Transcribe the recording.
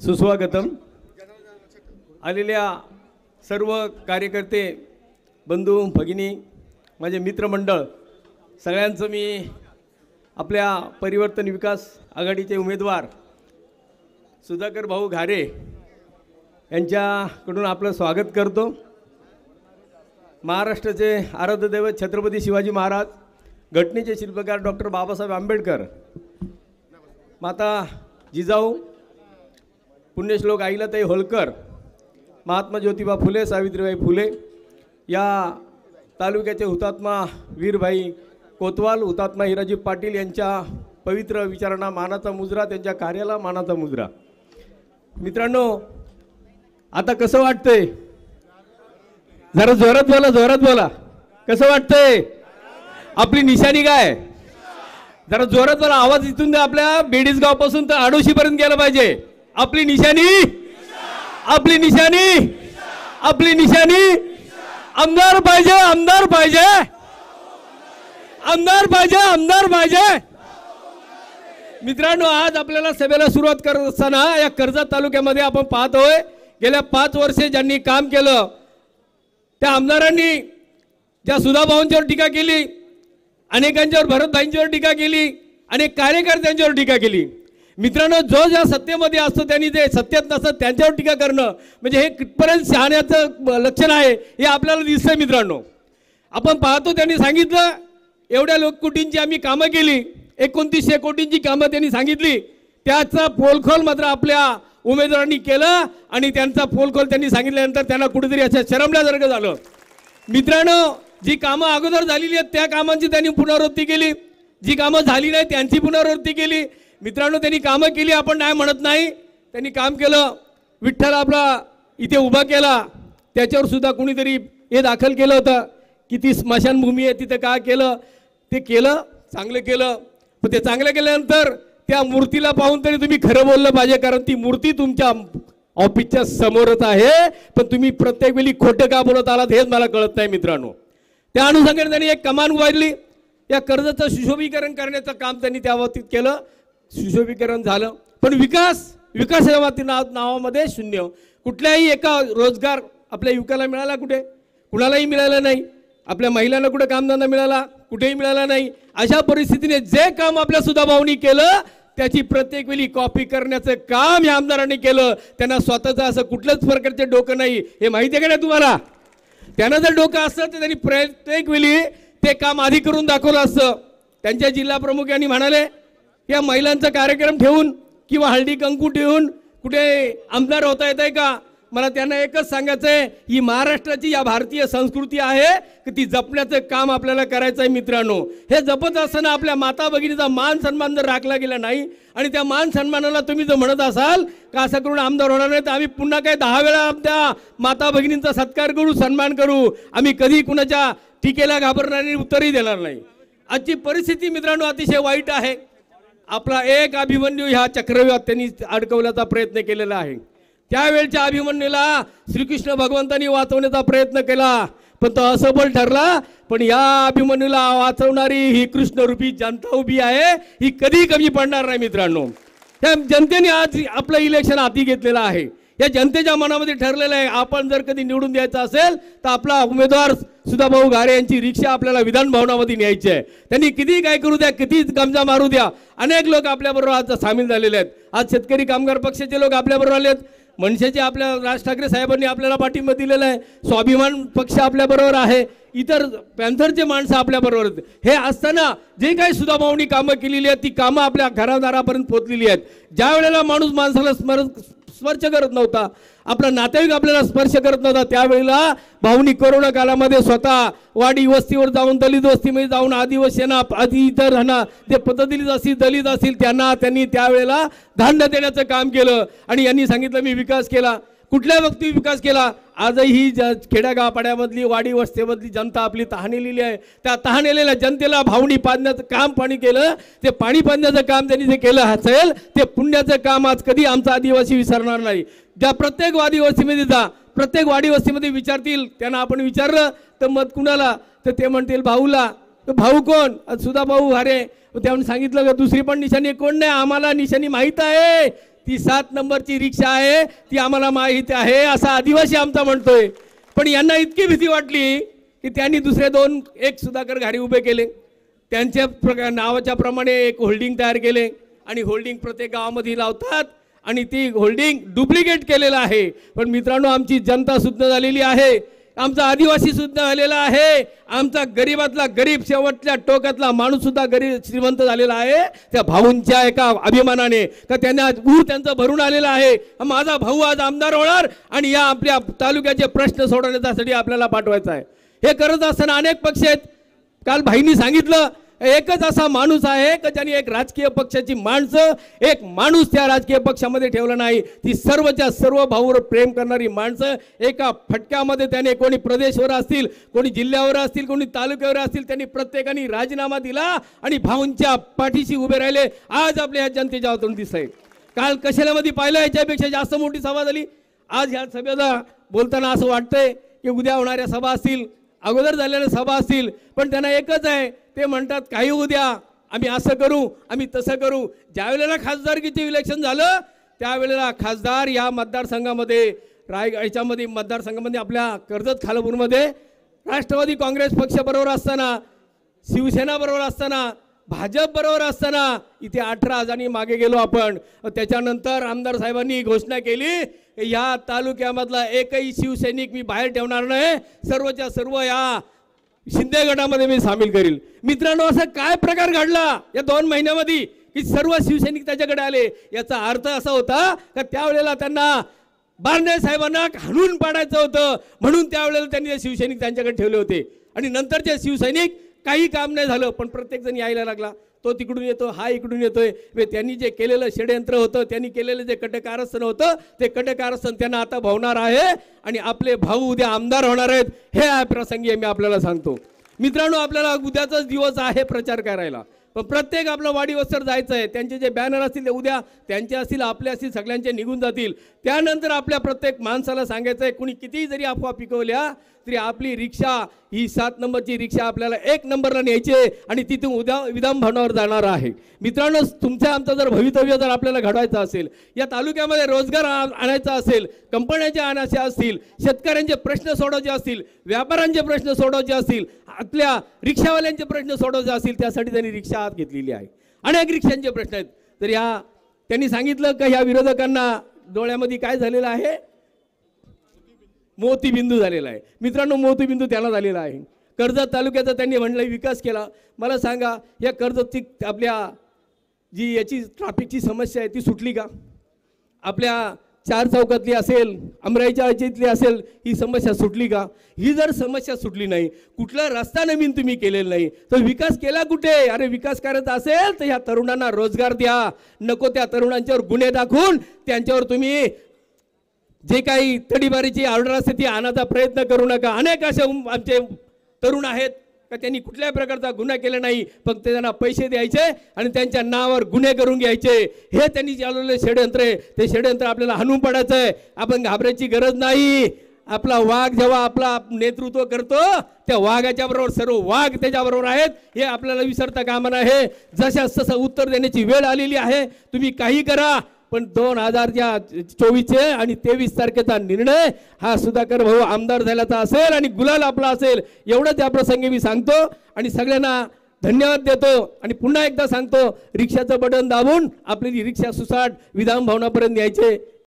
सुस्वागतम। आलेल्या सर्व कार्यकर्ते बंधू भगिनी माझे मित्रमंडळ सगळ्यांचं मी आपल्या परिवर्तन विकास आघाडीचे उमेदवार सुधाकर भाऊ घारे यांच्याकडून आपलं स्वागत करतो। महाराष्ट्राचे आराध्य दैवत छत्रपती शिवाजी महाराज, घटनेचे शिल्पकार डॉक्टर बाबासाहेब आंबेडकर, माता जिजाऊ, पुण्यश्लोक अहिल्याताई होळकर, महात्मा ज्योतिबा फुले, सावित्रीबाई फुले, या तालुक्याचे हुतात्मा वीरभाई कोतवाल, हुतात्मा हिराजी पाटील यांच्या पवित्र विचारांना मानाचा मुजरा, त्यांच्या कार्याला मानाचा मुजरा। मित्रांनो, आता कसं वाटतंय? जरा जोरात बोला, जोरात बोला। कसं वाटतंय? आपली निशाणी काय? जरा जोरात बोला, आवाज इथून द्या। आपल्या बेडीसगाव पासून तर आडोशीपर्यंत गेला पाहिजे। आपली निशाणी, आपली निशाणी, आपली निशाणी आमदार पाहिजे, आमदार पाहिजे, आमदार पाहिजे, आमदार पाहिजे। मित्रांनो, आज आपल्याला सभेला सुरुवात करत असताना या कर्जत तालुक्यामध्ये आपण पाहतोय गेल्या 5 वर्षे ज्यांनी काम केलं त्या आमदारांनी ज्या सुधाभाऊंच्यावर टीका केली, अनेकांच्यावर भरतभाईंच्यावर टीका केली, अनेक कार्यकर्त्यांच्यावर टीका केली। मित्रांनो, जो ज्या सत्तेमध्ये असतो त्यांनी जे सत्तेत नसतं त्यांच्यावर टीका करणं म्हणजे हे कितपर्यंत शहाण्याचं लक्षण आहे हे आपल्याला दिसतंय। मित्रांनो, आपण पाहतो त्यांनी सांगितलं एवढ्या लोककोटींची आम्ही कामं केली, 2900 कोटींची कामं त्यांनी सांगितली, त्याचा पोलखोल मात्र आपल्या उमेदवारांनी केलं आणि त्यांचा पोलखोल त्यांनी सांगितल्यानंतर त्यांना कुठेतरी असं शरमल्यासारखं झालं। मित्रांनो, जी कामं अगोदर झालेली आहेत त्या कामांची त्यांनी पुनरावृत्ती केली, जी कामं झाली नाही त्यांची पुनरावृत्ती केली। मित्रांनो, त्यांनी कामं केली, आपण नाही म्हणत नाही, त्यांनी काम केलं। विठ्ठल आपला इथे उभा केला, त्याच्यावर सुद्धा कुणीतरी हे दाखल केलं होतं किती स्मशानभूमी आहे तिथं काय केलं, ते केलं, चांगलं केलं। पण ते चांगलं केल्यानंतर त्या मूर्तीला पाहून तरी तुम्ही खरं बोललं पाहिजे, कारण ती मूर्ती तुमच्या ऑफिसच्या समोरच आहे, पण तुम्ही प्रत्येक वेळी खोटं का बोलत आलात हेच मला कळत नाही। मित्रांनो, त्या अनुषंगाने त्यांनी एक कमान उभारली, या कर्जाचं सुशोभीकरण करण्याचं काम त्यांनी त्या बाबतीत केलं, सुशोभीकरण झालं। पण विकासाच्या नावामध्ये शून्य। कुठल्याही एका रोजगार आपल्या युवकाला मिळाला कुठे? कुणालाही मिळाला नाही। आपल्या महिलांना कुठे कामधंदा मिळाला? कुठेही मिळाला नाही। अशा परिस्थितीने जे काम आपल्या सुधाभाऊंनी केलं त्याची प्रत्येक वेळी कॉपी करण्याचं काम या आमदारांनी केलं। त्यांना स्वतःचं असं कुठल्याच प्रकारचे डोकं नाही, हे माहिती आहे का नाही तुम्हाला? त्यांना जर डोकं असतं तर त्यांनी प्रत्येक वेळी ते काम आधी करून दाखवलं असतं। त्यांच्या जिल्हा प्रमुख यांनी म्हणाले या महिलांचा कार्यक्रम ठेवून किंवा हळदी कंकू ठेवून कुठे आमदार होता येत आहे का? मला त्यांना एकच सांगायचं आहे, ही महाराष्ट्राची या भारतीय संस्कृती आहे की ती जपण्याचं काम आपल्याला करायचं आहे। मित्रांनो, हे जपत असताना आपल्या माता भगिनीचा मान सन्मान जर राखला गेला नाही आणि त्या मान सन्मानाला तुम्ही जर म्हणत असाल का असं करून आमदार होणार नाही, तर आम्ही पुन्हा काय 10 वेळा त्या माता भगिनींचा सत्कार करू, सन्मान करू। आम्ही कधी कुणाच्या टीकेला घाबरणार नाही, उत्तरही देणार नाही। आजची परिस्थिती मित्रांनो अतिशय वाईट आहे। आपला एक अभिमन्यू ह्या चक्रव्यूहात त्यांनी अडकवण्याचा प्रयत्न केलेला आहे। त्यावेळच्या अभिमन्यूला श्रीकृष्ण भगवंतांनी वाचवण्याचा प्रयत्न केला, पण तो असफल ठरला। पण या अभिमन्यूला वाचवणारी ही कृष्णरूपी जनता उभी आहे, ही कधी कमी पडणार नाही। मित्रांनो, त्या जनतेने आज आपलं इलेक्शन हाती घेतलेलं आहे, या जनतेच्या मनामध्ये ठरलेलं आहे आपण जर कधी निवडून द्यायचं असेल तर आपला उमेदवार सुधाभाऊ घारे यांची रिक्षा आपल्याला विधान भवनामध्ये न्यायची आहे। त्यांनी किती काय करू द्या, किती गमजा मारू द्या, अनेक लोक आपल्याबरोबर आज सामील झालेले आहेत। आज शेतकरी कामगार पक्षाचे लोक आपल्याबरोबर आलेत, मनसेचे आपल्या राज ठाकरे साहेबांनी आपल्याला पाठिंबा दिलेला आहे, स्वाभिमान पक्ष आपल्याबरोबर आहे, इतर पॅन्थरचे माणसं आपल्याबरोबर आहेत। हे असताना जे काही सुधाभाऊंनी कामं केलेली आहेत ती कामं आपल्या घरादारापर्यंत पोहोचलेली आहेत। ज्या वेळेला माणूस माणसाला स्पर्श करत नव्हता, आपला नातेवाईक आपल्याला स्पर्श करत नव्हता, त्यावेळेला भाऊनी कोरोना काळामध्ये स्वतः वाडी वस्तीवर जाऊन, दलित वस्तीमध्ये जाऊन आदिवासींना, इतर जे पद्धतीत असतील दलित असतील त्यांनी त्यावेळेला धान्य देण्याचं काम केलं आणि यांनी सांगितलं मी विकास केला। कुठल्या व्यक्ती विकास केला? आजही ही खेड्यागावपाड्यामधली वाडी वस्तीमधली जनता आपली तहानेलेली आहे। त्या तहानेलेल्या जनतेला भाऊनी पाजण्याचं काम पाणी केलं, ते पाणी पाजण्याचं काम त्यांनी जे केलं असेल ते पुण्याचं काम आज कधी आमचा आदिवासी विसरणार नाही। ज्या प्रत्येक वाडी वस्तीमध्ये जा, प्रत्येक वाडी वस्तीमध्ये विचारतील, त्यांना आपण विचारलं तर मत कुणाला, तर ते म्हणतील भाऊला। तो भाऊ कोण? सुधाभाऊ घारे। त्यांनी सांगितलं का दुसरी पण निशाणी कोण नाही, आम्हाला निशाणी माहीत आहे, ती 7 नंबरची रिक्षा आहे, ती आम्हाला माहिती आहे असा आदिवासी आमचा म्हणतोय. पण यांना इतकी भीती वाटली की त्यांनी दुसरे 2 एक सुधाकर घाडी उभे केले. त्यांच्या नावाच्या प्रमाणे एक होल्डिंग तयार केले आणि होल्डिंग प्रत्येक गावामध्ये लावतात आणि ती होल्डिंग डुप्लिकेट केलेलं आहे. पण मित्रांनो, आमची जनता सुद्धा झालेली आहे, आमचा आदिवासी सुद्धा झालेला आहे, आमचा गरीबातला गरीब शेवटच्या टोकातला माणूस सुद्धा गरीब श्रीमंत झालेला आहे त्या भाऊंच्या एका अभिमानाने. का त्यांना ऊर त्यांचं भरून आलेला आहे. माझा भाऊ आज आमदार होणार आणि या आपल्या तालुक्याचे प्रश्न सोडवण्यासाठी आपल्याला पाठवायचा आहे. हे करत असताना अनेक पक्ष आहेत. काल भाईंनी सांगितलं एकच असा माणूस आहे की ज्यांनी एक राजकीय पक्षाची माणसं एक माणूस त्या राजकीय पक्षामध्ये ठेवला नाही. ती सर्वच्या सर्व भाऊवर प्रेम करणारी माणसं एका फटक्यामध्ये त्याने कोणी प्रदेशवर असतील, कोणी जिल्ह्यावर असतील, कोणी तालुक्यावर असतील, त्यांनी प्रत्येकाने राजीनामा दिला आणि भाऊंच्या पाठीशी उभे राहिले. आज आपल्या ह्या जनतेच्या हातून दिसत आहे. काल कशालामध्ये पाहिलं याच्यापेक्षा जास्त मोठी सभा झाली. आज ह्या सभेला बोलताना असं वाटतंय की उद्या होणाऱ्या सभा असतील, अगोदर झालेल्या सभा असतील, पण त्यांना एकच आहे, ते म्हणतात काही उद्या आम्ही असं करू, आम्ही तसं करू. ज्या वेळेला खासदारकीचे इलेक्शन झालं त्यावेळेला खासदार या मतदारसंघामध्ये याच्यामध्ये मतदारसंघामध्ये आपल्या कर्जत खालापूरमध्ये राष्ट्रवादी काँग्रेस पक्षाबरोबर असताना, शिवसेना बरोबर असताना, भाजप बरोबर असताना इथे 18 जणी मागे गेलो आपण. त्याच्यानंतर आमदार साहेबांनी घोषणा केली या तालुक्यामधला एकही शिवसैनिक मी बाहेर ठेवणार नाही, सर्वच्या सर्व या शिंदे गटामध्ये मी सामील करील. मित्रांनो, असं काय प्रकार घडला या 2 महिन्यामध्ये की सर्व शिवसैनिक त्याच्याकडे आले. याचा अर्थ असा होता का त्यावेळेला त्यांना बारणे साहेबांना हाणून पाडायचं होतं, म्हणून त्यावेळेला त्यांनी ते शिवसैनिक त्यांच्याकडे ठेवले होते. आणि नंतरचे शिवसैनिक काही काम नाही झालं, पण प्रत्येक जण यायला लागला. तो तिकडून येतो, हा इकडून येतोय. त्यांनी जे केलेलं षडयंत्र होतं, त्यांनी केलेलं जे कटकारस्थान होतं, ते कटकारस्थान त्यांना आता भावणार आहे आणि आपले भाऊ उद्या आमदार होणार आहेत. हे प्रसंगी मी आपल्याला सांगतो. मित्रांनो, आपल्याला उद्याचाच दिवस आहे प्रचार करायला, पण प्रत्येक आपलं वाडी वस्तर जायचं आहे. त्यांचे जे बॅनर असतील ते उद्या त्यांचे असतील, आपले असतील, सगळ्यांचे निघून जातील. त्यानंतर आपल्या प्रत्येक माणसाला सांगायचं आहे, कुणी कितीही जरी अफवा पिकवल्या तरी आपली रिक्षा ही 7 नंबरची रिक्षा आपल्याला 1 नंबरला न्यायची आणि तिथून उद्या विधान भवनावर जाणार आहे. मित्रांनो, तुमच्या आमचं जर भवितव्य जर आपल्याला घडवायचं असेल, या तालुक्यामध्ये रोजगार आणायचा असेल, कंपन्यांचे आणायचे असतील, शेतकऱ्यांचे प्रश्न सोडवायचे असतील, व्यापाऱ्यांचे प्रश्न सोडवायचे असतील, आपल्या रिक्षावाल्यांचे प्रश्न सोडवायचे असतील, त्यासाठी त्यांनी रिक्षा हात घेतलेली आहे. अनेक रिक्षांचे प्रश्न आहेत. तर त्यांनी सांगितलं की ह्या विरोधकांना डोळ्यामध्ये काय झालेलं आहे, मोतीबिंदू झालेला आहे. मित्रांनो, मोतीबिंदू त्याला झालेला आहे. कर्जत तालुक्याचा त्यांनी म्हणलं विकास केला. मला सांगा, या कर्जतची आपल्या जी याची ट्रॅफिकची समस्या आहे ती सुटली का? आपल्या 4 चौकातली असेल, अमराईच्या याच्यातली असेल, ही समस्या सुटली का? ही जर समस्या सुटली नाही, कुठला रस्ता नवीन तुम्ही केलेला नाही, तर विकास केला कुठे? अरे विकास करायचा असेल तर ह्या तरुणांना रोजगार द्या. नको त्या तरुणांच्यावर गुन्हे दाखवून त्यांच्यावर तुम्ही जे काही तडीबारीची ऑर्डर असते ती आणायचा प्रयत्न करू नका. अनेक असे आमचे तरुण आहेत का त्यांनी कुठल्याही प्रकारचा गुन्हा केला नाही, फक्त त्यांना पैसे द्यायचे आणि त्यांच्या नावावर गुन्हे करून घ्यायचे. हे त्यांनी चालवलेले षडयंत्र आहे. ते षडयंत्र आपल्याला हाणून पडायचं आहे. आपण घाबरायची गरज नाही. आपला वाघ जेव्हा आपला नेतृत्व करतो त्या वाघाच्या बरोबर सर्व वाघ त्याच्याबरोबर आहेत, हे आपल्याला विसरता कामा नये. जशा तसं उत्तर देण्याची वेळ आलेली आहे. तुम्ही काही करा, पण 2024 आणि 23 तारखेचा निर्णय हा सुधाकर भाऊ आमदार झाल्याचा असेल आणि गुलाल आपला असेल, एवढंच या प्रसंगी मी सांगतो आणि सगळ्यांना धन्यवाद देतो. आणि पुन्हा एकदा सांगतो, रिक्षाचं बटन दाबून आपली रिक्षा सुसाट विधान भवनापर्यंत न्यायचे.